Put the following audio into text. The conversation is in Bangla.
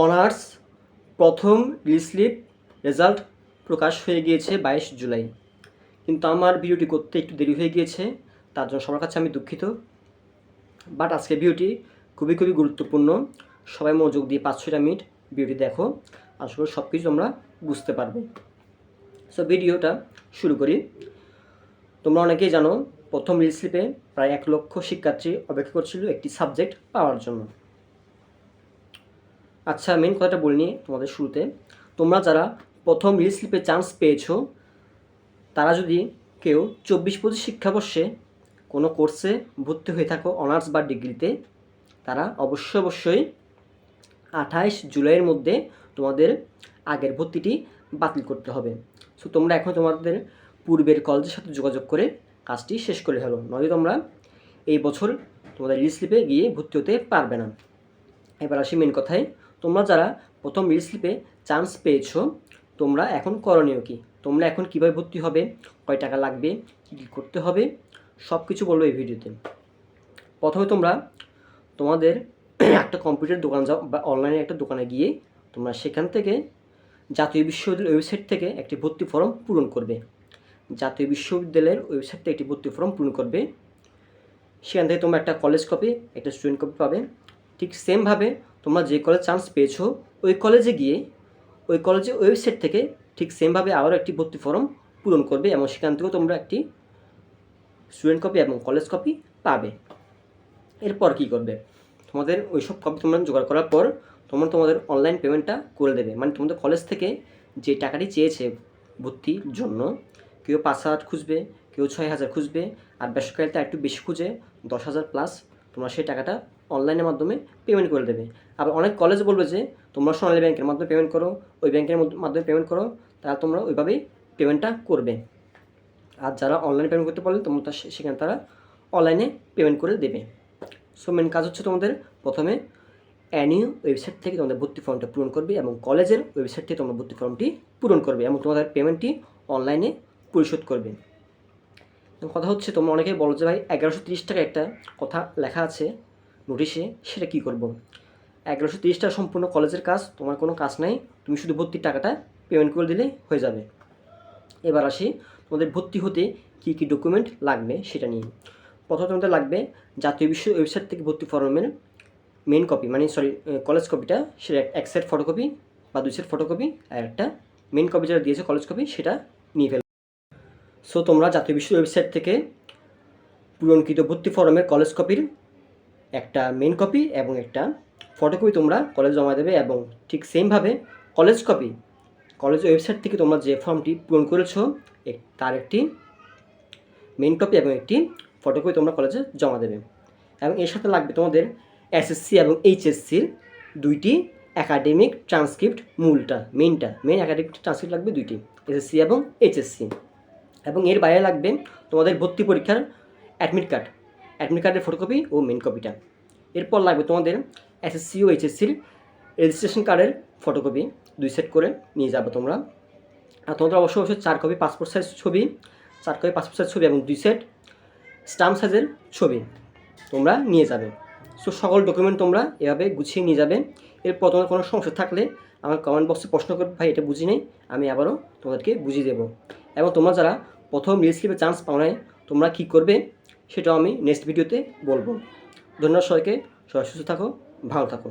অনার্স প্রথম রিস্লিপ রেজাল্ট প্রকাশ হয়ে গিয়েছে 22 জুলাই, কিন্তু আমার ভিডিওটি করতে একটু দেরি হয়ে গিয়েছে, তার জন্য সবার কাছে আমি দুঃখিত। বাট আজকে ভিডিওটি খুবই গুরুত্বপূর্ণ। সবাই মনোযোগ দিয়ে 5-6টা মিনিট ভিডিওটি দেখো, আশা করি সব কিছু তোমরা বুঝতে পারবে। সো ভিডিওটা শুরু করি। তোমরা অনেকেই জানো, প্রথম রিস্লিপে প্রায় 1 লক্ষ শিক্ষার্থী অপেক্ষা করছিল একটি সাবজেক্ট পাওয়ার জন্য। আচ্ছা, মেন কথাটা বলিনি তোমাদের শুরুতে। তোমরা যারা প্রথম রিস্লিপে চান্স পেয়েছো, তারা যদি কেউ 24-25 শিক্ষাবর্ষে কোনো কোর্সে ভর্তি হয়ে থাকো অনার্স বা ডিগ্রিতে, তারা অবশ্যই 28 জুলাইয়ের মধ্যে তোমাদের আগের ভর্তিটি বাতিল করতে হবে। সো তোমরা এখন তোমাদের পূর্বের কলেজের সাথে যোগাযোগ করে কাজটি শেষ করে ফেলো, নয়তো তোমরা এই বছর তোমাদের রিস্লিপে গিয়ে ভর্তি হতে পারবে না। এবার আসি মেন কথায়। তোমরা যারা প্রথম রিস্লিপে চান্স পেয়েছো, তোমরা এখন করণীয় কী, তোমরা এখন কীভাবে ভর্তি হবে, কয় টাকা লাগবে, কী কী করতে হবে, সব কিছু বলবো এই ভিডিওতে। প্রথমে তোমরা তোমাদের একটা কম্পিউটার দোকান যাও বা অনলাইনে একটা দোকানে গিয়ে তোমরা সেখান থেকে জাতীয় বিশ্ববিদ্যালয়ের ওয়েবসাইট থেকে একটি ভর্তি ফর্ম পূরণ করবে। জাতীয় বিশ্ববিদ্যালয়ের ওয়েবসাইট থেকে একটি ভর্তি ফর্ম পূরণ করবে। সেখান থেকে তোমরা একটা কলেজ কপি, একটা স্টুডেন্ট কপি পাবে। ঠিক সেমভাবে তোমরা যে কলেজ চান্স পেয়েছো, ওই কলেজে গিয়ে ওই কলেজের ওয়েবসাইট থেকে ঠিক সেমভাবে আবারও একটি ভর্তি ফর্ম পূরণ করবে এবং সেখান থেকেও তোমরা একটি স্টুডেন্ট কপি এবং কলেজ কপি পাবে। এরপর কী করবে, তোমাদের ওইসব কপি তোমরা জোগাড় করার পর তোমরা তোমাদের অনলাইন পেমেন্টটা করে দেবে। মানে তোমাদের কলেজ থেকে যে টাকাটি চেয়েছে ভর্তির জন্য, কেউ 5,000 খুঁজবে, কেউ 6,000 খুঁজবে, আর বেসরকারিতে একটু বেশি খুঁজে 10,000 প্লাস, তোমরা সেই টাকাটা অনলাইনের মাধ্যমে পেমেন্ট করে দেবে। আবার অনেক কলেজ বলবে যে তোমরা সোনালী ব্যাংকের মাধ্যমে পেমেন্ট করো, ওই ব্যাংকের মাধ্যমে পেমেন্ট করো, তারা তোমরা ওইভাবেই পেমেন্টটা করবে। আর যারা অনলাইনে পেমেন্ট করতে পারলে তোমরা সেখানে তারা অনলাইনে পেমেন্ট করে দেবে। সো মেন কাজ হচ্ছে তোমাদের প্রথমে অ্যানিউ ওয়েবসাইট থেকে তোমাদের ভর্তি ফর্মটা পূরণ করবে এবং কলেজের ওয়েবসাইট থেকে তোমরা ভর্তি ফর্মটি পূরণ করবে এবং তোমাদের পেমেন্টটি অনলাইনে পরিশোধ করবে। কথা হচ্ছে, তোমরা অনেকেই বলো যে ভাই 1130 টাকা একটা কথা লেখা আছে নোটিশে, সেটা কী করব। 1130 টাকা সম্পূর্ণ কলেজের কাজ, তোমার কোনো কাজ নাই, তুমি শুধু ভর্তির টাকাটা পেমেন্ট করে দিলে হয়ে যাবে। এবার আসি তোমাদের ভর্তি হতে কী কী ডকুমেন্ট লাগবে সেটা নিয়ে। প্রথমে তোমাদের লাগবে জাতীয় বিশ্ব ওয়েবসাইট থেকে ভর্তি ফর্মের মেন কপি, মানে কলেজ কপিটা, সেটা 1 সেট ফটোকপি বা 2 সেট ফটোকপি, আর একটা মেন কপি যেটা দিয়েছে কলেজ কপি, সেটা নিয়ে ফেলবে। সো তোমরা জাতীয় বিশ্ব ওয়েবসাইট থেকে পূরণকৃত ভর্তি ফর্মের কলেজ কপির একটা মেন কপি এবং একটা ফটোকপি তোমরা কলেজে জমা দেবে এবং ঠিক সেমভাবে কলেজ ওয়েবসাইট থেকে তোমরা যে ফর্মটি পূরণ করেছো তার একটি মেন কপি এবং একটি ফটোকপি তোমরা কলেজে জমা দেবে। এবং এর সাথে লাগবে তোমাদের এসএসসি এবং এইচএসসির 2টি academic transcript, main academic transcript লাগবে 2টি, এসএসসি এবং এইচএসসি। এবং এর বাইরে লাগবে তোমাদের ভর্তি পরীক্ষার অ্যাডমিট কার্ডের ফটোকপি ও মেন কপিটা। এরপর লাগবে তোমাদের এসএসসি ও এইচএসসির রেজিস্ট্রেশন কার্ডের ফটোকপি 2 সেট করে নিয়ে যাবে তোমরা। আর তোমাদের অবশ্যই 4 কপি পাসপোর্ট সাইজ ছবি, 4 কপি পাসপোর্ট সাইজ ছবি এবং 2 সেট স্টাম্প সাইজের ছবি তোমরা নিয়ে যাবে। সো সকল ডকুমেন্ট তোমরা এভাবে গুছিয়ে নিয়ে যাবে। এরপর তোমাদের কোনো সমস্যা থাকলে আমার কমেন্ট বক্সে প্রশ্ন করবে, ভাই এটা বুঝি নেই, আমি আবারও তোমাদেরকে বুঝিয়ে দেবো। এবং তোমরা যারা প্রথম রিস্লিপে চান্স পাও নাই, তোমরা কী করবে সেটাও আমি নেক্সট ভিডিওতে বলবো। ধন্যবাদ সবাইকে, সবাই সুস্থ থাকো, ভালো থাকো।